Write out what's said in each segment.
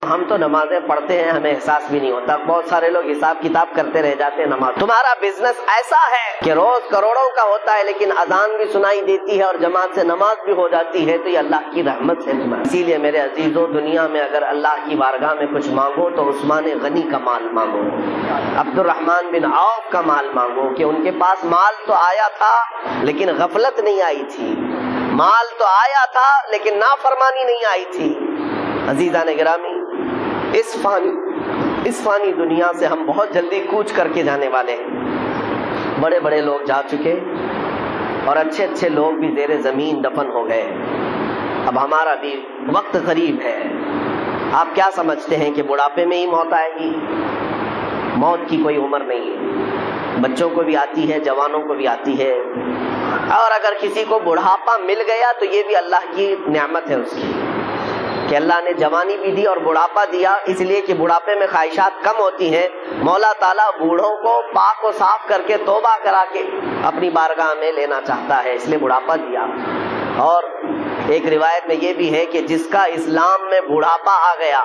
ہم تو نمازیں پڑھتے ہیں ہمیں احساس بھی نہیں ہوتا. بہت سارے لوگ حساب کتاب کرتے رہ جاتے ہیں نماز. تمہارا بزنس ایسا ہے کہ روز کروڑوں کا ہوتا ہے لیکن اذان بھی سنائی دیتی ہے اور جماعت سے نماز بھی ہو جاتی ہے, تو یہ اللہ کی رحمت ہے تمہاری. اسی لیے میرے عزیزو, دنیا میں اگر اللہ کی بارگاہ میں کچھ مانگو تو عثمان غنی کا مال مانگو, عبد الرحمن بن عوف کا مال مانگو, کہ ان کے پاس مال تو آیا تھا لیکن غفلت نہیں آئی تھی, مال تو آیا تھا لیکن نافرمانی نہیں آئی تھی. عزیزان گرامی, اس فانی دنیا سے ہم بہت جلدی کوچ کر کے جانے والے ہیں. بڑے بڑے لوگ جا چکے اور اچھے اچھے لوگ بھی زیر زمین دفن ہو گئے. اب ہمارا بھی وقت قریب ہے. آپ کیا سمجھتے ہیں کہ بڑھاپے میں ہی موت آئے گی؟ موت کی کوئی عمر نہیں ہے, بچوں کو بھی آتی ہے, جوانوں کو بھی آتی ہے. اور اگر کسی کو بڑھاپا مل گیا تو یہ بھی اللہ کی نعمت ہے اس کی, کہ اللہ نے جوانی بھی دی اور بڑھاپا دیا, اس لیے کہ بڑھاپے میں خواہشات کم ہوتی ہیں. مولا تعالیٰ بوڑھوں کو پاک و صاف کر کے توبہ کرا کے اپنی بارگاہ میں لینا چاہتا ہے, اس لیے بڑھاپا دیا. اور ایک روایت میں یہ بھی ہے کہ جس کا اسلام میں بڑھاپا آ گیا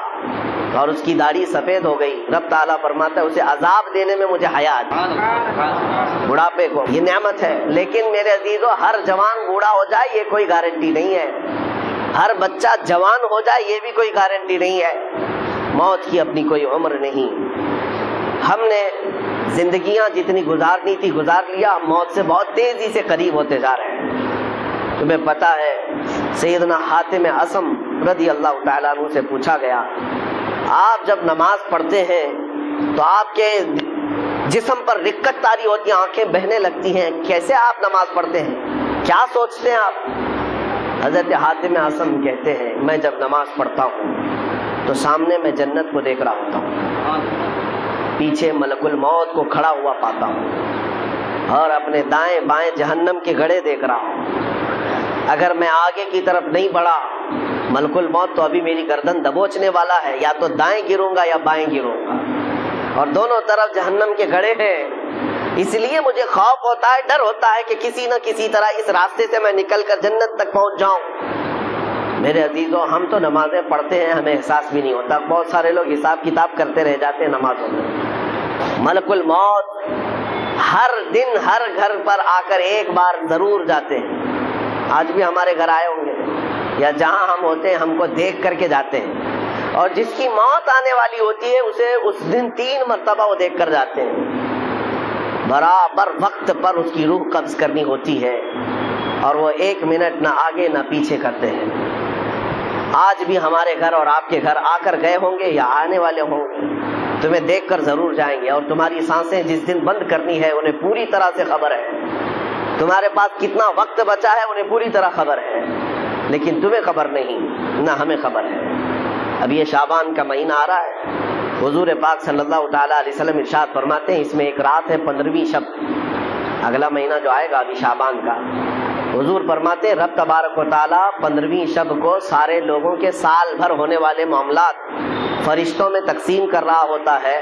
اور اس کی داڑھی سفید ہو گئی, رب تعالیٰ فرماتا ہے اسے عذاب دینے میں مجھے حیا آتی. بڑھاپے کو یہ نعمت ہے, لیکن میرے عزیزو ہر جوان بوڑھا ہو جائے یہ کوئی گارنٹی نہیں ہے, ہر بچہ جوان ہو جائے یہ بھی کوئی گارنٹی نہیں ہے. موت کی اپنی کوئی عمر نہیں. ہم نے زندگیاں جتنی گزارنی تھی گزار لیا, موت سے بہت تیزی سے قریب ہوتے جا رہے ہیں. تمہیں پتا ہے سیدنا حاتم اصم رضی اللہ تعالیٰ عنہ سے پوچھا گیا, آپ جب نماز پڑھتے ہیں تو آپ کے جسم پر رکت طاری ہوتی ہیں, آنکھیں بہنے لگتی ہیں, کیسے آپ نماز پڑھتے ہیں, کیا سوچتے ہیں آپ؟ حضرت حاتم اصم کہتے ہیں میں جب نماز پڑھتا ہوں تو سامنے میں جنت کو دیکھ رہا ہوتا ہوں, پیچھے ملک الموت کو کھڑا ہوا پاتا ہوں اور اپنے دائیں بائیں جہنم کے گڑھے دیکھ رہا ہوں. اگر میں آگے کی طرف نہیں بڑھا ملک الموت تو ابھی میری گردن دبوچنے والا ہے, یا تو دائیں گروں گا یا بائیں گروں گا, اور دونوں طرف جہنم کے گڑھے ہیں. اس لیے مجھے خوف ہوتا ہے, ڈر ہوتا ہے کہ کسی نہ کسی طرح اس راستے سے میں نکل کر جنت تک پہنچ جاؤں. میرے عزیزو, ہم تو نمازیں پڑھتے ہیں ہمیں احساس بھی نہیں ہوتا. بہت سارے لوگ حساب کتاب کرتے رہ جاتے ہیں نمازوں میں. ملک الموت ہر دن ہر گھر پر آ کر ایک بار ضرور جاتے ہیں. آج بھی ہمارے گھر آئے ہوں گے, یا جہاں ہم ہوتے ہیں ہم کو دیکھ کر کے جاتے ہیں. اور جس کی موت آنے والی ہوتی ہے اسے اس دن 3 مرتبہ وہ دیکھ کر جاتے ہیں. برابر وقت پر اس کی روح قبض کرنی ہوتی ہے اور وہ 1 منٹ نہ آگے نہ پیچھے کرتے ہیں. آج بھی ہمارے گھر اور آپ کے گھر آ کر گئے ہوں گے یا آنے والے ہوں گے, تمہیں دیکھ کر ضرور جائیں گے. اور تمہاری سانسیں جس دن بند کرنی ہے انہیں پوری طرح سے خبر ہے, تمہارے پاس کتنا وقت بچا ہے انہیں پوری طرح خبر ہے, لیکن تمہیں خبر نہیں, نہ ہمیں خبر ہے. اب یہ شعبان کا مہینہ آ رہا ہے. حضور پاک صلی اللہ تعالیٰ علیہ وسلم ارشاد فرماتے ہیں اس میں ایک رات ہے 15ویں شب, اگلا مہینہ جو آئے گا ابھی شعبان کا. حضور فرماتے ہیں رب تبارک و تعالیٰ 15ویں شب کو سارے لوگوں کے سال بھر ہونے والے معاملات فرشتوں میں تقسیم کر رہا ہوتا ہے,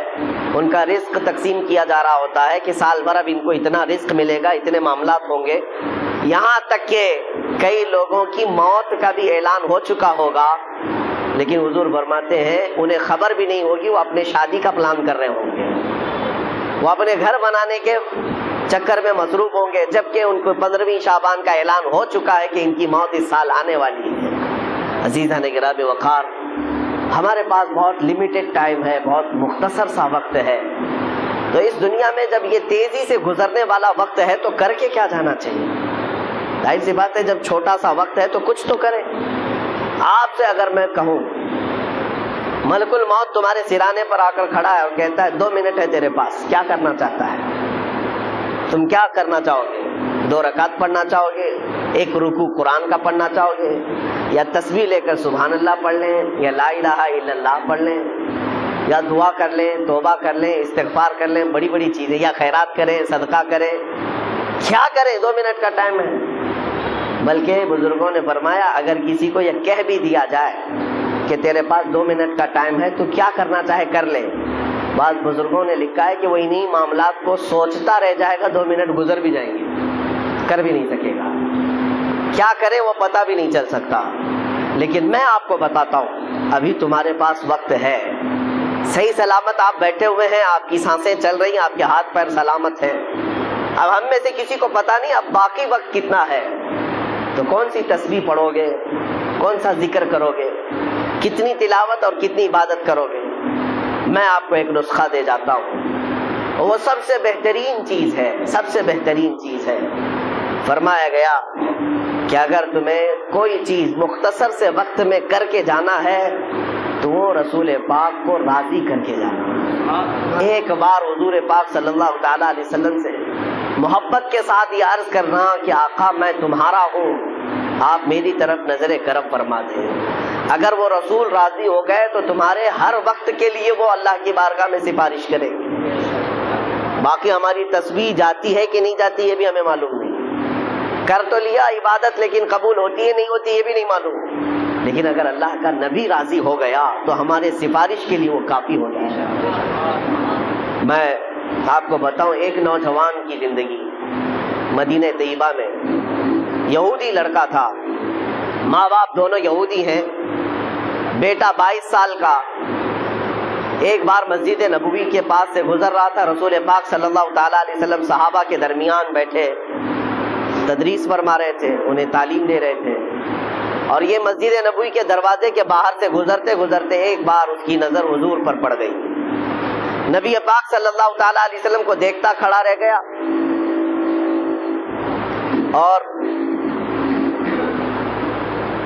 ان کا رزق تقسیم کیا جا رہا ہوتا ہے کہ سال بھر اب ان کو اتنا رزق ملے گا, اتنے معاملات ہوں گے. یہاں تک کہ کئی لوگوں کی موت کا بھی اعلان ہو چکا ہوگا, لیکن حضور فرماتے ہیں انہیں خبر بھی نہیں ہوگی, وہ اپنے شادی کا پلان کر رہے ہوں گے, وہ اپنے گھر بنانے کے چکر میں مصروف ہوں گے, جبکہ ان کو 15ویں شعبان کا اعلان ہو چکا ہے کہ ان کی موت اس سال آنے والی ہے. عزیزان گرامی وقار, ہمارے پاس بہت لمیٹڈ ٹائم ہے, بہت مختصر سا وقت ہے. تو اس دنیا میں جب یہ تیزی سے گزرنے والا وقت ہے تو کر کے کیا جانا چاہیے؟ ظاہر سی بات ہے جب چھوٹا سا وقت ہے تو کچھ تو کریں. آپ سے اگر میں کہوں ملک الموت تمہارے سرانے پر آ کر کھڑا ہے اور کہتا ہے 2 منٹ ہے تیرے پاس, کیا کرنا چاہتا ہے؟ تم کیا کرنا چاہو گے؟ 2 رکعت پڑھنا چاہو گے, 1 رکوع قرآن کا پڑھنا چاہو گے, یا تسبیح لے کر سبحان اللہ پڑھ لیں, یا لا الہ الا اللہ پڑھ لیں, یا دعا کر لیں, توبہ کر لیں, استغفار کر لیں, بڑی بڑی چیزیں, یا خیرات کریں, صدقہ کریں, کیا کریں؟ 2 منٹ کا ٹائم ہے. بلکہ بزرگوں نے فرمایا اگر کسی کو یہ کہہ بھی دیا جائے کہ تیرے پاس 2 منٹ کا ٹائم ہے تو کیا کرنا چاہے کر لے, بعض بزرگوں نے لکھا ہے کہ وہ انہی معاملات کو سوچتا رہ جائے گا, 2 منٹ گزر بھی جائیں گے, کر بھی نہیں سکے گا, کیا کرے وہ پتہ بھی نہیں چل سکتا. لیکن میں آپ کو بتاتا ہوں ابھی تمہارے پاس وقت ہے، صحیح سلامت آپ بیٹھے ہوئے ہیں، آپ کی سانسیں چل رہی ہیں، آپ کے ہاتھ پیر سلامت ہیں۔ اب ہم میں سے کسی کو پتا نہیں اب باقی وقت کتنا ہے، تو کون سی تسبیح پڑھو گے، کون سا ذکر کرو گے، کتنی تلاوت اور کتنی عبادت کرو گے۔ میں آپ کو ایک نسخہ دے جاتا ہوں، وہ سب سے بہترین چیز ہے، سب سے بہترین چیز ہے۔ فرمایا گیا کہ اگر تمہیں کوئی چیز مختصر سے وقت میں کر کے جانا ہے تو وہ رسول پاک کو راضی کر کے جانا۔ ایک بار حضور پاک صلی اللہ تعالیٰ علیہ وسلم سے محبت کے ساتھ یہ عرض کرنا کہ آقا میں تمہارا ہوں، آپ میری طرف نظر کرم فرما دیں۔ اگر وہ رسول راضی ہو گئے تو تمہارے ہر وقت کے لیے وہ اللہ کی بارگاہ میں سفارش کریں گے۔ باقی ہماری تسبیح جاتی ہے کہ نہیں جاتی یہ بھی ہمیں معلوم نہیں، کر تو لیا عبادت لیکن قبول ہوتی ہے نہیں ہوتی یہ بھی نہیں معلوم، لیکن اگر اللہ کا نبی راضی ہو گیا تو ہمارے سفارش کے لیے وہ کافی ہوتا ہے۔ میں آپ کو بتاؤں ایک نوجوان کی زندگی، مدینہ طیبہ میں یہودی لڑکا تھا، ماں باپ دونوں یہودی ہیں، بیٹا 22 سال کا ایک بار مسجد نبوی کے پاس سے گزر رہا تھا، رسول پاک صلی اللہ تعالیٰ علیہ وسلم صحابہ کے درمیان بیٹھے تدریس فرما رہے تھے، انہیں تعلیم دے رہے تھے، اور یہ مسجد نبوی کے دروازے کے باہر سے گزرتے گزرتے ایک بار اس کی نظر حضور پر پڑ گئی۔ نبی پاک صلی اللہ تعالیٰ علیہ وسلم کو دیکھتا کھڑا رہ گیا اور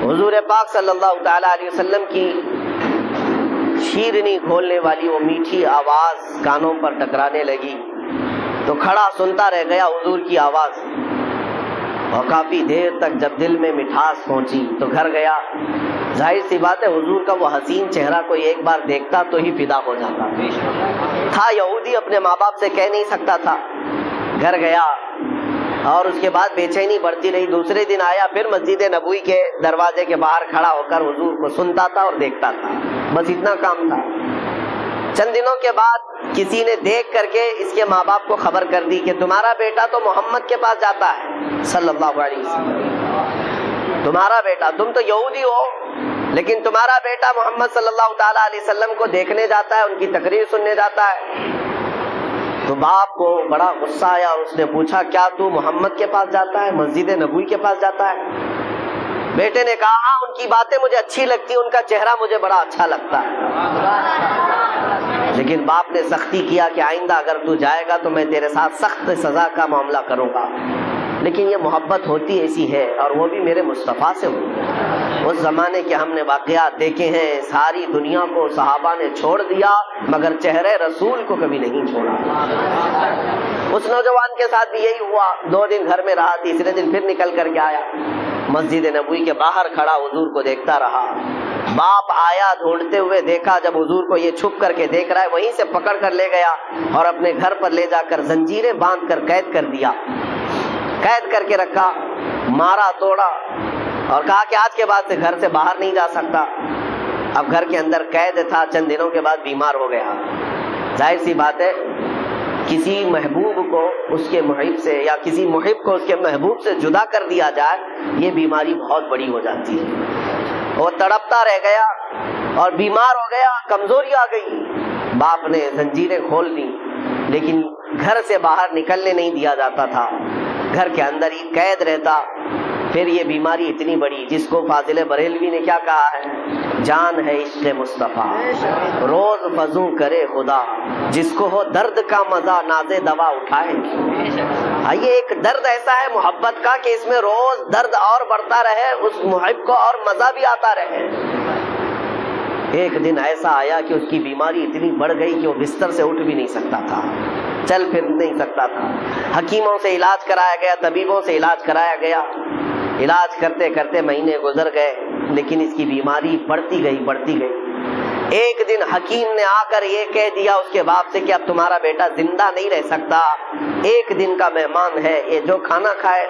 حضور پاک صلی اللہ تعالیٰ علیہ وسلم کی شیرنی کھولنے والی وہ میٹھی آواز کانوں پر ٹکرانے لگی تو کھڑا سنتا رہ گیا حضور کی آواز، اور کافی دیر تک جب دل میں مٹھاس پہنچی تو گھر گیا۔ ظاہر سی بات ہے حضور کا وہ حسین چہرہ کوئی ایک بار دیکھتا تو ہی فدا ہو جاتا تھا، یہودی اپنے ماں باپ سے کہہ نہیں سکتا تھا، گھر گیا اور اس کے بعد بے چینی بڑھتی رہی۔ دوسرے دن آیا، پھر مسجد نبوی کے دروازے کے باہر کھڑا ہو کر حضور کو سنتا تھا اور دیکھتا تھا، بس اتنا کام تھا۔ چند دنوں کے بعد کسی نے دیکھ کر کے اس کے ماں باپ کو خبر کر دی کہ تمہارا بیٹا تو محمد کے پاس جاتا ہے صلی اللہ علیہ وسلم، تمہارا بیٹا، تم تو یہودی ہو لیکن تمہارا بیٹا محمد صلی اللہ تعالیٰ علیہ وسلم کو دیکھنے جاتا ہے، ان کی تقریر سننے جاتا ہے۔ تو باپ کو بڑا غصہ آیا اور اس نے پوچھا کیا تو محمد کے پاس جاتا ہے، مسجد نبوی کے پاس جاتا ہے؟ بیٹے نے کہا ہاں، ان کی باتیں مجھے اچھی لگتی، ان کا چہرہ مجھے بڑا اچھا لگتا ہے، لیکن باپ نے سختی کیا کہ آئندہ اگر تو جائے گا تو میں تیرے ساتھ سخت سزا کا معاملہ کروں گا، لیکن یہ محبت ہوتی ایسی ہے، اور وہ بھی میرے مصطفیٰ سے ہوئی۔ اس زمانے کے ہم نے واقعات دیکھے ہیں، ساری دنیا کو صحابہ نے چھوڑ دیا مگر چہرے رسول کو کبھی نہیں چھوڑا۔ اس نوجوان کے ساتھ بھی یہی ہوا، 2 دن گھر میں رہا، تیسرے دن پھر نکل کر کے آیا، مسجد نبوی کے باہر کھڑا حضور کو دیکھتا رہا۔ باپ آیا ڈھونڈتے ہوئے، دیکھا جب حضور کو یہ چھپ کر کے دیکھ رہا ہے، وہیں سے پکڑ کر لے گیا اور اپنے گھر پر لے جا کر زنجیریں باندھ کر قید کر دیا، قید کر کے رکھا، مارا توڑا اور کہا کہ آج کے بعد سے گھر سے باہر نہیں جا سکتا۔ اب گھر کے اندر قید تھا، چند دنوں کے بعد بیمار ہو گیا۔ ظاہر سی بات ہے کسی محبوب کو اس کے محب سے یا کسی محب کو اس کے محبوب سے جدا کر دیا جائے، یہ بیماری بہت بڑی ہو جاتی ہے۔ وہ تڑپتا رہ گیا اور بیمار ہو گیا، کمزوری آ گئی۔ باپ نے زنجیریں کھول دی لیکن گھر سے باہر نکلنے نہیں دیا جاتا تھا، گھر کے اندر ہی قید رہتا۔ پھر یہ بیماری اتنی بڑی جس کو فاضل بریلوی نے کیا کہا ہے، جان ہے عشق مصطفیٰ روز فزوں کرے خدا، جس کو ہو درد کا مزہ نازے دوا اٹھائے۔ یہ ایک درد ایسا ہے محبت کا کہ اس میں روز درد اور بڑھتا رہے، اس محب کو اور مزہ بھی آتا رہے۔ ایک دن ایسا آیا کہ اس کی بیماری اتنی بڑھ گئی کہ وہ بستر سے اٹھ بھی نہیں سکتا تھا، چل پھر نہیں سکتا تھا۔ حکیموں سے علاج کرایا گیا، طبیبوں سے علاج کرایا گیا، علاج کرتے کرتے مہینے گزر گئے لیکن اس کی بیماری بڑھتی گئی۔ ایک دن حکیم نے آ کر یہ کہہ دیا اس کے باپ سے کہ اب تمہارا بیٹا زندہ نہیں رہ سکتا، ایک دن کا مہمان ہے، یہ جو کھانا کھائے،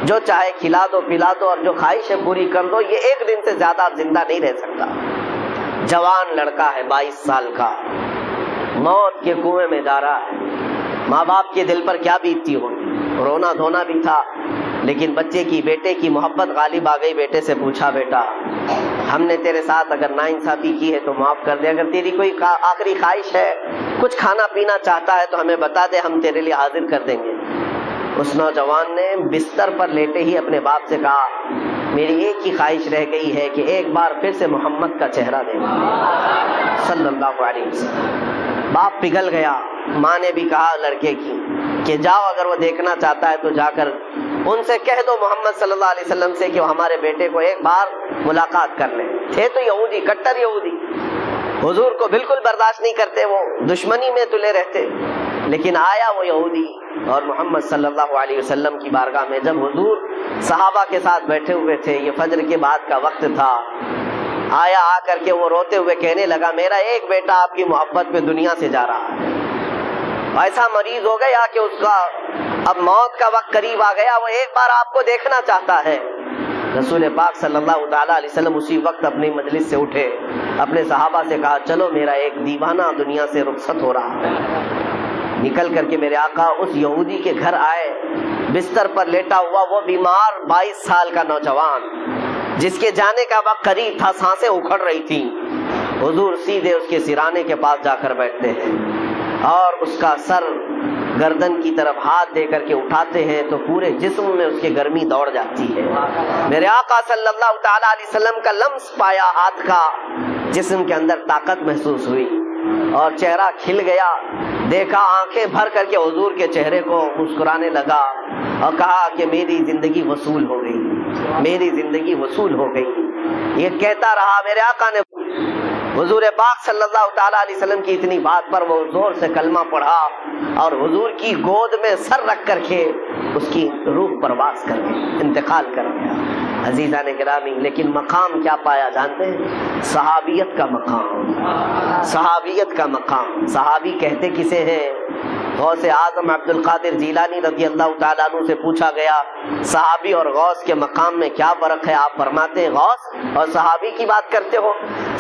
جو چاہے کھلا دو پلا دو اور جو خواہش ہے پوری کر دو، یہ ایک دن سے زیادہ زندہ نہیں رہ سکتا۔ جوان لڑکا ہے 22 سال کا، موت کے کنویں میں جا رہا ہے۔ ماں باپ کے دل پر کیا بیتتی ہوگی، رونا دھونا بھی تھا، لیکن بچے کی، بیٹے کی محبت غالب آ گئی۔ بیٹے سے پوچھا بیٹا ہم نے تیرے ساتھ اگر ناانصافی کی ہے تو معاف کر دے، اگر تیری کوئی آخری خواہش ہے، کچھ کھانا پینا چاہتا ہے تو ہمیں بتا دے، ہم تیرے لیے حاضر کر دیں گے۔ اس نوجوان نے بستر پر لیٹے ہی اپنے باپ سے کہا میری ایک ہی خواہش رہ گئی ہے کہ ایک بار پھر سے محمد کا چہرہ دیکھوں صلی اللہ علیہ وسلم۔ باپ پگھل گیا۔ ماں نے بھی کہا لڑکے کی کہ جاؤ، اگر وہ دیکھنا چاہتا ہے تو جا کر ان سے کہہ دو محمد صلی اللہ علیہ وسلم سے کہ وہ ہمارے بیٹے کو ایک بار ملاقات کر لیں۔ تھے تو یہودی، کٹر یہودی، حضور کو بالکل برداشت نہیں کرتے، وہ دشمنی میں تلے رہتے، لیکن آیا وہ یہودی اور محمد صلی اللہ علیہ وسلم کی بارگاہ میں جب حضور صحابہ کے ساتھ بیٹھے ہوئے تھے، یہ فجر کے بعد کا وقت تھا، آیا، آ کر کے وہ روتے ہوئے کہنے لگا میرا ایک بیٹا آپ کی محبت پہ دنیا سے جا رہا ہے، ایسا مریض ہو گیا کہ اس کا اب موت کا وقت قریب آ گیا، وہ ایک بار آپ کو دیکھنا چاہتا ہے۔ رسول پاک صلی اللہ تعالیٰ علیہ وسلم اسی وقت اپنی مجلس سے اٹھے، اپنے صحابہ سے کہا چلو میرا ایک دیوانہ دنیا سے رخصت ہو رہا ہے۔ نکل کر کے میرے آقا اس یہودی کے گھر آئے، بستر پر لیٹا ہوا وہ بیمار 22 سال کا نوجوان جس کے جانے کا وقت قریب تھا، سانسیں اکھڑ رہی تھی، حضور سیدھے اس کے سرانے کے پاس جا کر بیٹھتے ہیں اور اس کا سر گردن کی طرف ہاتھ دے کر کے اٹھاتے ہیں تو پورے جسم میں اس کے گرمی دوڑ جاتی ہے۔ میرے آقا صلی اللہ تعالیٰ علیہ وسلم کا لمس پایا ہاتھ کا، جسم کے اندر طاقت محسوس ہوئی اور چہرہ کھل گیا، دیکھا آنکھیں بھر کر کے حضور کے چہرے کو، مسکرانے لگا اور کہا کہ میری زندگی وصول ہو گئی، میری زندگی وصول ہو گئی۔ یہ کہتا رہا، میرے آقا نے حضور پاک صلی اللہ تعالیٰ علیہ وسلم کی اتنی بات پر وہ زور سے کلمہ پڑھا اور حضور کی گود میں سر رکھ کر کے اس کی روح پرواز کر گئی، انتقال کر گیا۔ عزیزان گرامی، لیکن مقام کیا پایا جانتے ہیں؟ صحابیت کا مقام، صحابیت کا مقام۔ صحابی کہتے کسے ہیں؟ غوث اعظم عبد القادر جیلانی رضی اللہ تعالیٰ عنہ سے پوچھا گیا صحابی اور غوث کے مقام میں کیا فرق ہے؟ آپ فرماتے ہیں غوث اور صحابی کی بات کرتے ہو،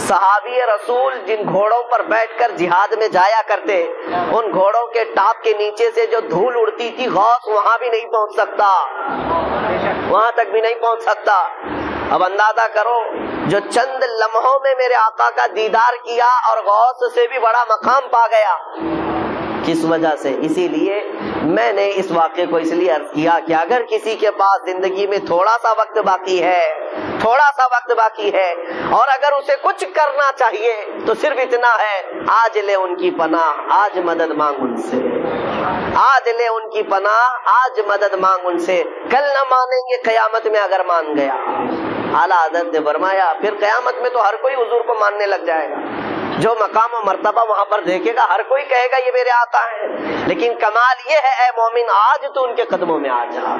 صحابی رسول جن گھوڑوں پر بیٹھ کر جہاد میں جایا کرتے، ان گھوڑوں کے ٹاپ کے نیچے سے جو دھول اڑتی تھی، غوث وہاں بھی نہیں پہنچ سکتا، وہاں تک بھی نہیں پہنچ سکتا۔ اب اندازہ کرو، جو چند لمحوں میں میرے آقا کا دیدار کیا اور غوث سے بھی بڑا مقام پا گیا، کس وجہ سے؟ اسی لیے میں نے اس واقعے کو اس لیے عرض کیا کہ اگر کسی کے پاس زندگی میں تھوڑا سا وقت باقی ہے، تھوڑا سا وقت باقی ہے اور اگر اسے کچھ کرنا چاہیے تو صرف اتنا ہے، آج لے ان کی پناہ، آج مدد مانگ ان سے، آج لے ان کی پناہ، آج مدد مانگ ان سے، کل نہ مانیں گے قیامت میں اگر مان گیا۔ اعلیٰ حضرت نے فرمایا پھر قیامت میں تو ہر کوئی حضور کو ماننے لگ جائے گا، جو مقام و مرتبہ وہاں پر دیکھے گا ہر کوئی کہے گا یہ میرے آقا ہے، لیکن کمال یہ ہے اے مومن آج تو ان کے قدموں میں آ جا،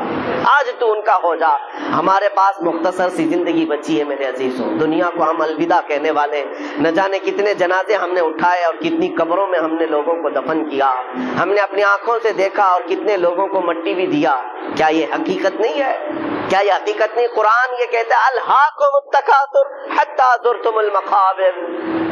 آج تو ان کا ہو جا۔ ہمارے پاس مختصر سی زندگی بچی ہے میرے عزیزوں، دنیا کو ہم الوداع کہنے والے، نہ جانے کتنے جنازے ہم نے اٹھائے اور کتنی قبروں میں ہم نے لوگوں کو دفن کیا، ہم نے اپنی آنکھوں سے دیکھا اور کتنے لوگوں کو مٹی بھی دیا۔ کیا یہ حقیقت نہیں ہے؟ کیا یہ حقیقت نہیں؟ قرآن یہ کہتا ہے الہاکم التکاثر حتی زرتم المقابر۔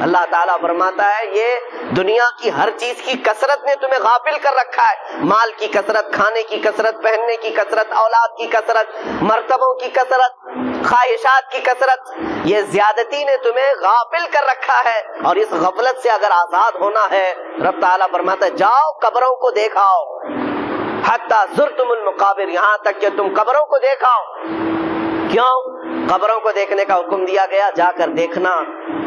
اللہ تعالیٰ فرماتا ہے یہ دنیا کی ہر چیز کی کثرت نے تمہیں غافل کر رکھا ہے، مال کی کثرت، کھانے کی کثرت، پہننے کی کثرت، اولاد کی کثرت، مرتبوں کی کثرت، خواہشات کی کثرت، یہ زیادتی نے تمہیں غافل کر رکھا ہے، اور اس غفلت سے اگر آزاد ہونا ہے رب تعالیٰ فرماتا ہے جاؤ قبروں کو دیکھاؤ، حتی زرتم المقابر، یہاں تک کہ تم قبروں کو دیکھاؤ۔ کیوں قبروں کو دیکھنے کا حکم دیا گیا؟ جا کر دیکھنا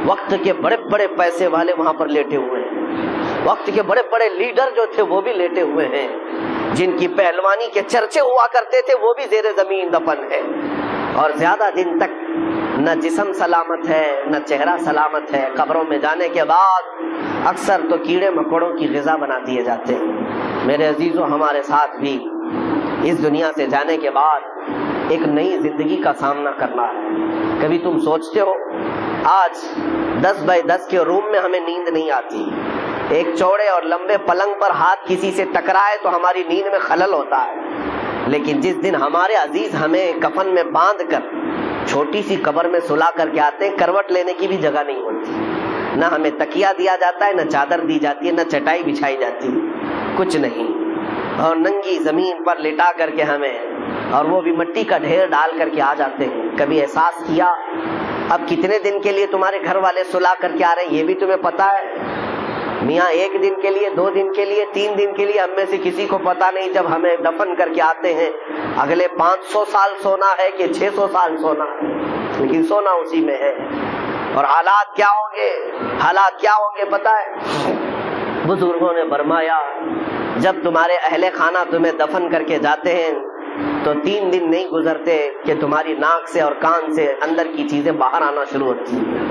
وقت کے بڑے بڑے پیسے والے وہاں پر لیٹے ہوئے ہیں، وقت کے بڑے بڑے لیڈر جو تھے وہ بھی لیٹے ہوئے ہیں، جن کی پہلوانی کے چرچے ہوا کرتے تھے وہ بھی زیر زمین دفن ہے، اور زیادہ دن تک نہ جسم سلامت ہے نہ چہرہ سلامت ہے۔ قبروں میں جانے کے بعد اکثر تو کیڑے مکوڑوں کی غذا بنا دیے جاتے ہیں۔ میرے عزیزوں ہمارے ساتھ بھی اس دنیا سے جانے کے بعد ایک نئی زندگی کا سامنا کرنا ہے۔ کبھی تم سوچتے ہو آج 10 بائی 10 کے روم میں ہمیں نیند نہیں آتی، ایک چوڑے اور لمبے پلنگ پر ہاتھ کسی سے ٹکرائے تو ہماری نیند میں خلل ہوتا ہے، لیکن جس دن ہمارے عزیز ہمیں کفن میں باندھ کر چھوٹی سی قبر میں سلا کر کے آتے ہیں، کروٹ لینے کی بھی جگہ نہیں ہوتی، نہ ہمیں تکیہ دیا جاتا ہے، نہ چادر دی جاتی ہے، نہ چٹائی بچھائی جاتی ہے، کچھ نہیں، اور ننگی زمین پر لٹا کر کے ہمیں، اور وہ بھی مٹی کا ڈھیر ڈال کر کے آ جاتے ہیں۔ کبھی احساس کیا اب کتنے دن کے لیے تمہارے گھر والے سلا کر کے آ رہے ہیں یہ بھی تمہیں پتا ہے؟ میاں 1 دن کے لیے، 2 دن کے لیے، 3 دن کے لیے ہم میں سے کسی کو پتا نہیں جب ہمیں دفن کر کے آتے ہیں اگلے 500 سال سونا ہے کہ 600 سال سونا ہے، لیکن سونا اسی میں ہے۔ اور حالات کیا ہوں گے، حالات کیا ہوں گے پتا ہے؟ بزرگوں نے فرمایا جب تمہارے اہل خانہ تمہیں دفن کر کے جاتے ہیں تو 3 دن نہیں گزرتے کہ تمہاری ناک سے اور کان سے اندر کی چیزیں باہر آنا شروع ہوتی ہیں،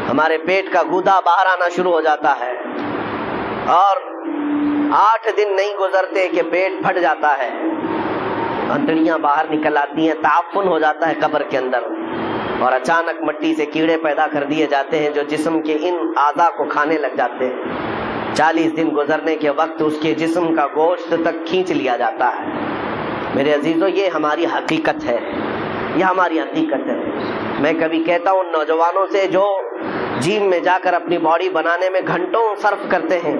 ہمارے پیٹ کا گودا باہر آنا شروع ہو جاتا ہے، اور 8 دن نہیں گزرتے کہ پیٹ پھٹ جاتا ہے، انتڑیاں باہر نکل آتی ہیں، تعفن ہو جاتا ہے قبر کے اندر، اور اچانک مٹی سے کیڑے پیدا کر دیے جاتے ہیں جو جسم کے ان اعضاء کو کھانے لگ جاتے ہیں۔ 40 دن گزرنے کے وقت اس کے جسم کا گوشت تک کھینچ لیا جاتا ہے۔ میرے عزیزو یہ ہماری حقیقت ہے، یہ ہماری حقیقت ہے۔ میں کبھی کہتا ہوں نوجوانوں سے جو جیم میں جا کر اپنی باڈی بنانے میں گھنٹوں صرف کرتے ہیں،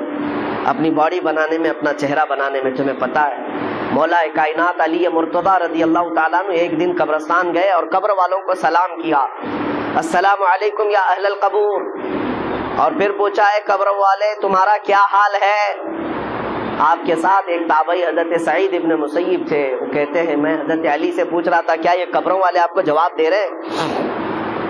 اپنی باڈی بنانے میں، اپنا چہرہ بنانے میں، تمہیں پتا ہے مولا کائنات علی مرتضیٰ رضی اللہ تعالیٰ عنہ ایک دن قبرستان گئے اور قبر والوں کو سلام کیا، السلام علیکم یا اہل القبور، اور پھر پوچھا ہے قبر والے تمہارا کیا حال ہے؟ آپ کے ساتھ ایک تابعی حضرت سعید ابن مسیب تھے، وہ کہتے ہیں میں حضرت علی سے پوچھ رہا تھا کیا یہ قبروں والے آپ کو جواب دے رہے ہیں؟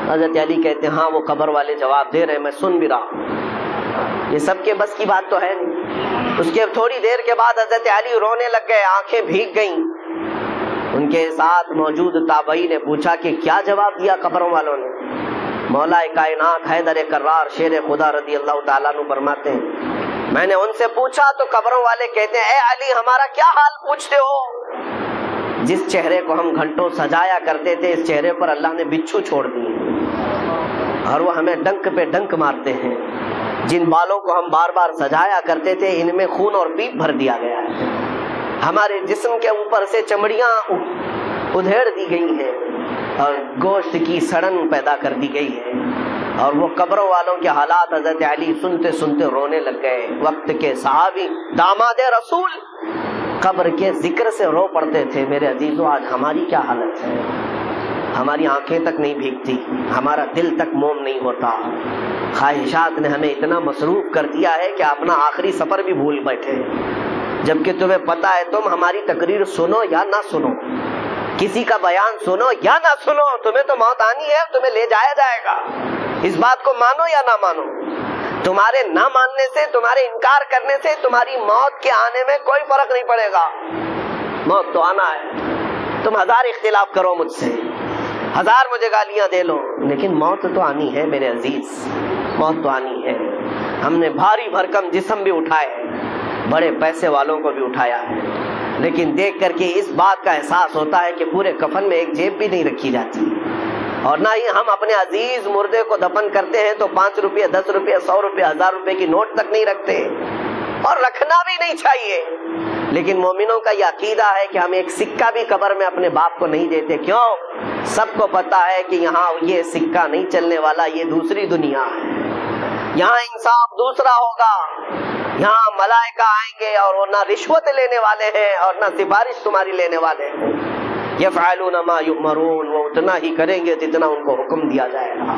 حضرت علی کہتے ہیں ہاں وہ قبر والے جواب دے رہے ہیں، میں سن بھی رہا ہوں۔ یہ سب کے بس کی بات تو ہے نہیں۔ اس کے تھوڑی دیر کے بعد حضرت علی رونے لگ گئے، آنکھیں بھیگ گئیں۔ ان کے ساتھ موجود تابعی نے پوچھا کہ کیا جواب دیا قبروں والوں نے؟ مولا کائنات حیدر کرار شیر خدا رضی اللہ تعالیٰ عنہ فرماتے ہیں میں نے ان سے پوچھا تو قبروں والے کہتے ہیں اے علی ہمارا کیا حال پوچھتے ہو؟ جس چہرے کو ہم گھنٹوں سجایا کرتے تھے اس چہرے پر اللہ نے بچھو چھوڑ دیے اور وہ ہمیں ڈنک پہ ڈنک مارتے ہیں۔ جن بالوں کو ہم بار بار سجایا کرتے تھے ان میں خون اور پیپ بھر دیا گیا ہے، ہمارے جسم کے اوپر سے چمڑیاں ادھیڑ دی گئی ہیں اور گوشت کی سڑن پیدا کر دی گئی ہے۔ اور وہ قبروں والوں کے حالات حضرت علی سنتے سنتے رونے لگ گئے۔ وقت کے صحابی داماد رسول قبر کے ذکر سے رو پڑتے تھے۔ میرے عزیزو آج ہماری کیا حالت ہے؟ ہماری آنکھیں تک نہیں بھیگتی، ہمارا دل تک موم نہیں ہوتا، خواہشات نے ہمیں اتنا مصروف کر دیا ہے کہ اپنا آخری سفر بھی بھول بیٹھے، جبکہ تمہیں پتا ہے تم ہماری تقریر سنو یا نہ سنو، کسی کا بیان سنو یا نہ سنو، تمہیں تو موت آنی ہے، تمہیں لے جایا جائے گا۔ اس بات کو مانو یا نہ مانو، تمہارے نہ ماننے سے، تمہارے انکار کرنے سے تمہاری موت کے آنے میں کوئی فرق نہیں پڑے گا۔ موت تو آنا ہے، تم 1000 اختلاف کرو مجھ سے، 1000 مجھے گالیاں دے لو، لیکن موت تو آنی ہے میرے عزیز، موت تو آنی ہے۔ ہم نے بھاری بھرکم جسم بھی اٹھائے، بڑے پیسے والوں کو بھی اٹھایا ہے، لیکن دیکھ کر کے اس بات کا احساس ہوتا ہے کہ پورے کفن میں ایک جیب بھی نہیں رکھی جاتی، اور نہ ہی ہم اپنے عزیز مردے کو دفن کرتے ہیں تو 5 روپے 10 روپے 100 روپے 1000 روپے کی نوٹ تک نہیں رکھتے، اور رکھنا بھی نہیں چاہیے۔ لیکن مومنوں کا یہ عقیدہ ہے کہ ہم ایک سکہ بھی قبر میں اپنے باپ کو نہیں دیتے۔ کیوں؟ سب کو پتا ہے کہ یہاں یہ سکہ نہیں چلنے والا، یہ دوسری دنیا ہے، یہاں انصاف دوسرا ہوگا، یہاں ملائکہ آئیں گے اور وہ نہ رشوت لینے والے ہیں اور نہ سفارش تمہاری لینے والے ہیں۔ یفعلون ما یؤمرون، وہ اتنا ہی کریں گے جتنا ان کو حکم دیا جائے گا۔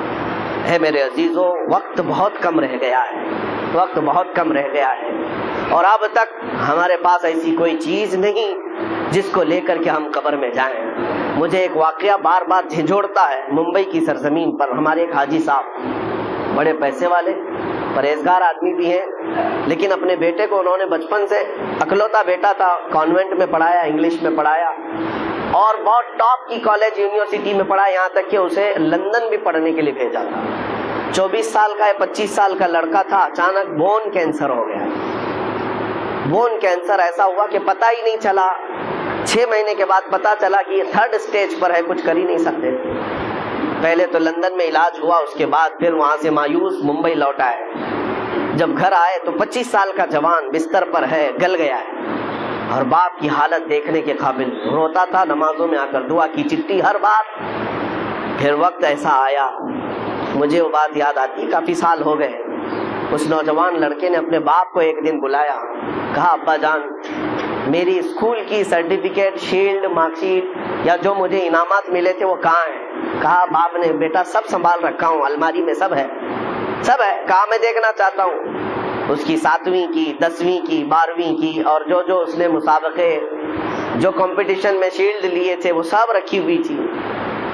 ہے میرے عزیزو وقت بہت کم رہ گیا ہے، وقت بہت کم رہ گیا ہے، اور اب تک ہمارے پاس ایسی کوئی چیز نہیں جس کو لے کر کے ہم قبر میں جائیں۔ مجھے ایک واقعہ بار بار جھنجھوڑتا ہے۔ ممبئی کی سرزمین پر ہمارے ایک حاجی صاحب، بڑے پیسے والے، پرہیزگار آدمی بھی ہیں، لیکن اپنے بیٹے کو انہوں نے بچپن سے، اکلوتا بیٹا تھا، کانوینٹ میں پڑھایا، انگلش میں پڑھایا، اور بہت ٹاپ کی کالج یونیورسٹی میں پڑھا، یہاں تک کہ اسے لندن بھی پڑھنے کے لیے بھیجا تھا۔ 24 سال کا 25 سال کا لڑکا تھا، اچانک بون کینسر ہو گیا۔ بون کینسر ایسا ہوا کہ پتہ ہی نہیں چلا، 6 مہینے کے بعد پتہ چلا کہ یہ 3rd اسٹیج پر ہے، کچھ کر ہی نہیں سکتے۔ پہلے تو لندن میں علاج ہوا، اس کے بعد پھر وہاں سے مایوس ممبئی لوٹ آئے۔ جب گھر آئے تو 25 سال کا جوان بستر پر ہے، گل گیا ہے، اور باپ کی حالت دیکھنے کے قابل، روتا تھا، نمازوں میں آ کر دعا کی چٹھی ہر بات۔ پھر وقت ایسا آیا، مجھے وہ بات یاد آتی، کافی سال ہو گئے، اس نوجوان لڑکے نے اپنے باپ کو ایک دن بلایا، کہا ابا جان میری اسکول کی سرٹیفکیٹ، شیلڈ، مارک شیٹ یا جو مجھے انعامات ملے تھے وہ کہاں ہیں؟ کہا باپ نے بیٹا سب سنبھال رکھا ہوں، الماری میں سب ہے، سب ہے۔ کہا میں دیکھنا چاہتا ہوں۔ اس کی 7ویں کی، 10ویں کی، 12ویں کی اور جو اس نے مسابقے جو کمپٹیشن میں شیلڈ لیے تھے وہ سب رکھی ہوئی تھی۔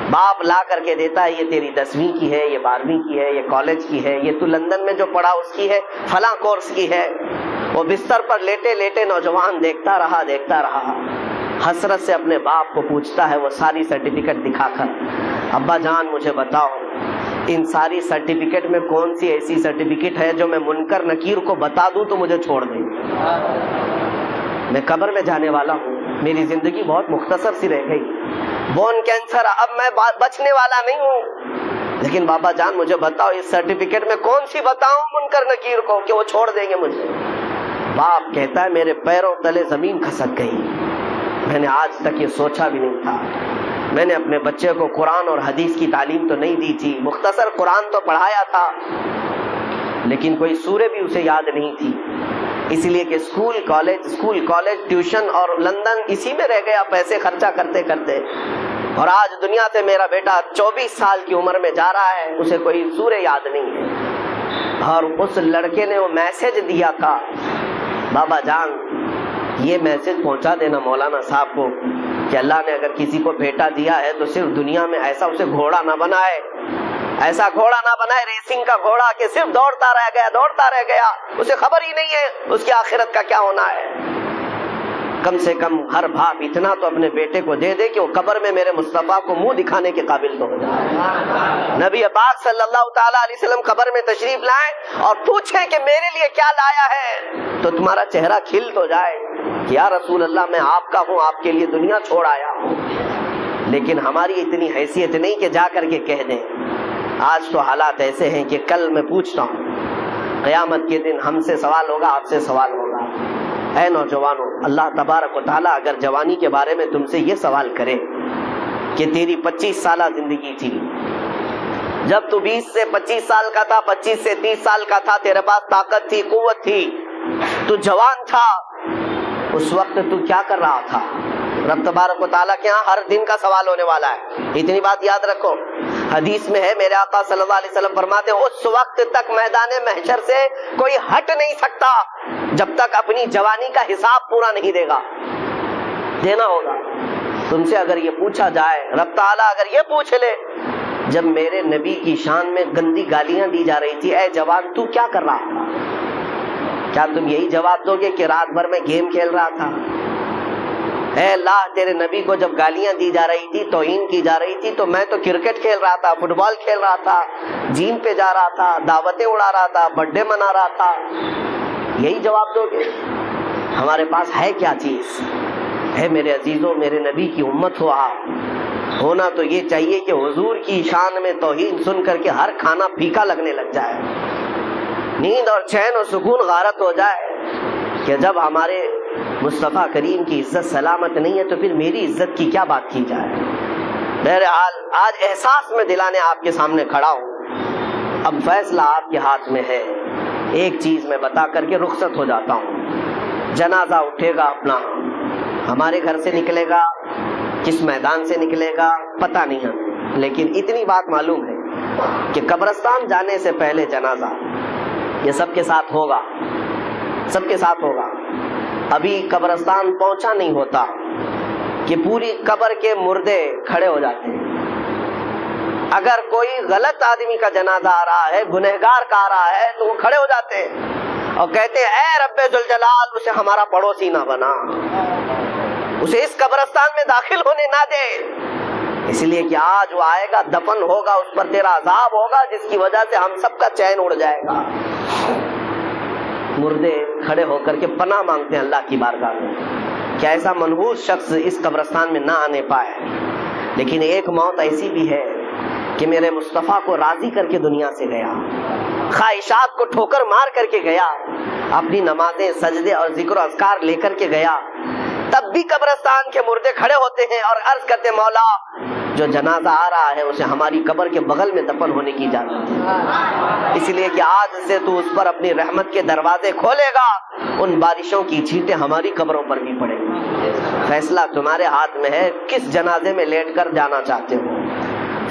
باپ لا کر کے دیتا ہے، یہ تیری 10ویں کی ہے، یہ 12ویں کی ہے، یہ کالج کی ہے، یہ تو لندن میں جو پڑھا اس کی ہے، فلاں کورس کی ہے۔ وہ بستر پر لیٹے لیٹے نوجوان دیکھتا رہا، حسرت سے اپنے باپ کو پوچھتا ہے وہ ساری سرٹیفکیٹ دکھا کر، ابا جان مجھے بتاؤ ان ساری سرٹیفکیٹ میں کون سی ایسی سرٹیفکیٹ ہے جو میں منکر نکیر کو بتا دوں تو مجھے چھوڑ دیں؟ میں قبر میں جانے والا ہوں، میری زندگی بہت مختصر سی رہ گئی، بون کینسر، اب میں بچنے والا نہیں ہوں، لیکن بابا جان مجھے بتاؤ اس سرٹیفکیٹ میں کون سی بتاؤں منکر نکیر کو کہ وہ چھوڑ دیں گے مجھے؟ باپ کہتا ہے میرے پیروں تلے زمین کھسک گئی، میں نے آج تک یہ سوچا بھی نہیں تھا، میں نے اپنے بچے کو قرآن اور حدیث کی تعلیم تو نہیں دی تھی، مختصر قرآن تو پڑھایا تھا لیکن کوئی سورہ بھی اسے یاد نہیں تھی، اس لیے کہ اسکول کالج ٹیوشن اور لندن اسی میں رہ گیا پیسے خرچہ کرتے کرتے۔ اور آج دنیا سے میرا بیٹا 24 سال کی عمر میں جا رہا ہے، اسے کوئی سورہ یاد نہیں ہے۔ اور اس لڑکے نے وہ میسج دیا تھا، بابا جان یہ میسج پہنچا دینا مولانا صاحب کو کہ اللہ نے اگر کسی کو بیٹا دیا ہے تو صرف دنیا میں ایسا اسے گھوڑا نہ بنائے، ایسا گھوڑا نہ بنائے ریسنگ کا گھوڑا کہ صرف دوڑتا رہ گیا، اسے خبر ہی نہیں ہے اس کی آخرت کا کیا ہونا ہے۔ کم سے کم ہر باپ اتنا تو اپنے بیٹے کو دے دے کہ وہ قبر میں میرے مصطفیٰ کو منہ دکھانے کے قابل تو ہو جائے۔ نبی پاک صلی اللہ تعالیٰ علیہ وسلم قبر میں تشریف لائیں اور پوچھیں کہ میرے لیے کیا لایا ہے تو تمہارا چہرہ کھل تو جائے کہ یا رسول اللہ میں آپ کا ہوں، آپ کے لیے دنیا چھوڑ آیا ہوں۔ لیکن ہماری اتنی حیثیت نہیں کہ جا کر کے کہہ دیں۔ آج تو حالات ایسے ہیں کہ کل میں پوچھتا ہوں، قیامت کے دن ہم سے سوال ہوگا، آپ سے سوال ہوگا۔ اے نوجوانوں، اللہ تبارک و تعالیٰ اگر جوانی کے بارے میں تم سے یہ سوال کرے کہ تیری 25 سالہ زندگی تھی، جب تو 20 سے 25 سال کا تھا، 25 سے 30 سال کا تھا، تیرے پاس طاقت تھی، قوت تھی، تو جوان تھا، اس وقت تو کیا کر رہا تھا؟ رب تبارک و تعالیٰ کے ہاں ہر دن کا سوال ہونے والا ہے، اتنی بات یاد رکھو۔ حدیث میں ہے میرے آقا صلی اللہ علیہ وسلم فرماتے ہیں اس وقت تک میدان محشر سے کوئی ہٹ نہیں سکتا جب تک اپنی جوانی کا حساب پورا نہیں دے گا، دینا ہوگا۔ تم سے اگر یہ پوچھا جائے، رب تعالیٰ اگر یہ پوچھ لے جب میرے نبی کی شان میں گندی گالیاں دی جا رہی تھی، اے جوان تو کیا کر رہا تھا؟ کیا تم یہی جواب دو گے کہ رات بھر میں گیم کھیل رہا تھا؟ اے اللہ تیرے نبی کو جب گالیاں دی جا رہی تھی، توہین کی جا رہی تھی، تو میں تو کرکٹ کھیل رہا تھا، فٹ بال کھیل رہا تھا، جیم پہ جا رہا تھا، دعوتیں اڑا رہا تھا، برتھ ڈے منا رہا تھا، یہی جواب دو گے؟ ہمارے پاس ہے کیا چیز؟ ہے میرے عزیزوں، میرے نبی کی امت ہو آپ، ہونا تو یہ چاہیے کہ حضور کی شان میں توہین سن کر کے ہر کھانا پھیکا لگنے لگ جائے، نیند اور چین اور سکون غارت ہو جائے کہ جب ہمارے مصطفیٰ کریم کی عزت سلامت نہیں ہے تو پھر میری عزت کی کیا بات کی جائے۔ بہرحال آج احساس میں دلانے آپ کے سامنے کھڑا ہوں، اب فیصلہ آپ کے ہاتھ میں ہے۔ ایک چیز میں بتا کر کے رخصت ہو جاتا ہوں، جنازہ اٹھے گا اپنا، ہمارے گھر سے نکلے گا، کس میدان سے نکلے گا پتہ نہیں ہمیں، لیکن اتنی بات معلوم ہے کہ قبرستان جانے سے پہلے جنازہ یہ سب کے ساتھ ہوگا، سب کے ساتھ ہوگا۔ ابھی قبرستان پہنچا نہیں ہوتا کہ پوری قبر کے مردے کھڑے ہو جاتے ہیں۔ اگر کوئی غلط آدمی کا جنازہ آ رہا ہے، گنہگار کا آ رہا ہے، تو وہ کھڑے ہو جاتے ہیں اور کہتے ہیں اے رب ذوالجلال اسے ہمارا پڑوسی نہ بنا، اسے اس قبرستان میں داخل ہونے نہ دے، اس لیے کہ آج وہ آئے گا، دفن ہوگا، اس پر تیرا عذاب ہوگا جس کی وجہ سے ہم سب کا چین اڑ جائے گا۔ مردے کھڑے ہو کر کے پناہ مانگتے ہیں اللہ کی بارگاہ میں کہ ایسا منحوس شخص اس قبرستان میں نہ آنے پائے۔ لیکن ایک موت ایسی بھی ہے کہ میرے مصطفیٰ کو راضی کر کے دنیا سے گیا، خواہشات کو ٹھوکر مار کر کے گیا، اپنی نمازیں سجدے اور ذکر و اذکار لے کر کے گیا، تب بھی قبرستان کے مردے کھڑے ہوتے ہیں اور عرض کرتے مولا جو جنازہ آ رہا ہے اسے ہماری قبر کے بغل میں دفن ہونے کی اجازت ہے، اس لیے کہ آج سے تو اس پر اپنی رحمت کے دروازے کھولے گا، ان بارشوں کی چھینٹیں ہماری قبروں پر بھی پڑیں گی۔ فیصلہ تمہارے ہاتھ میں ہے، کس جنازے میں لیٹ کر جانا چاہتے ہو؟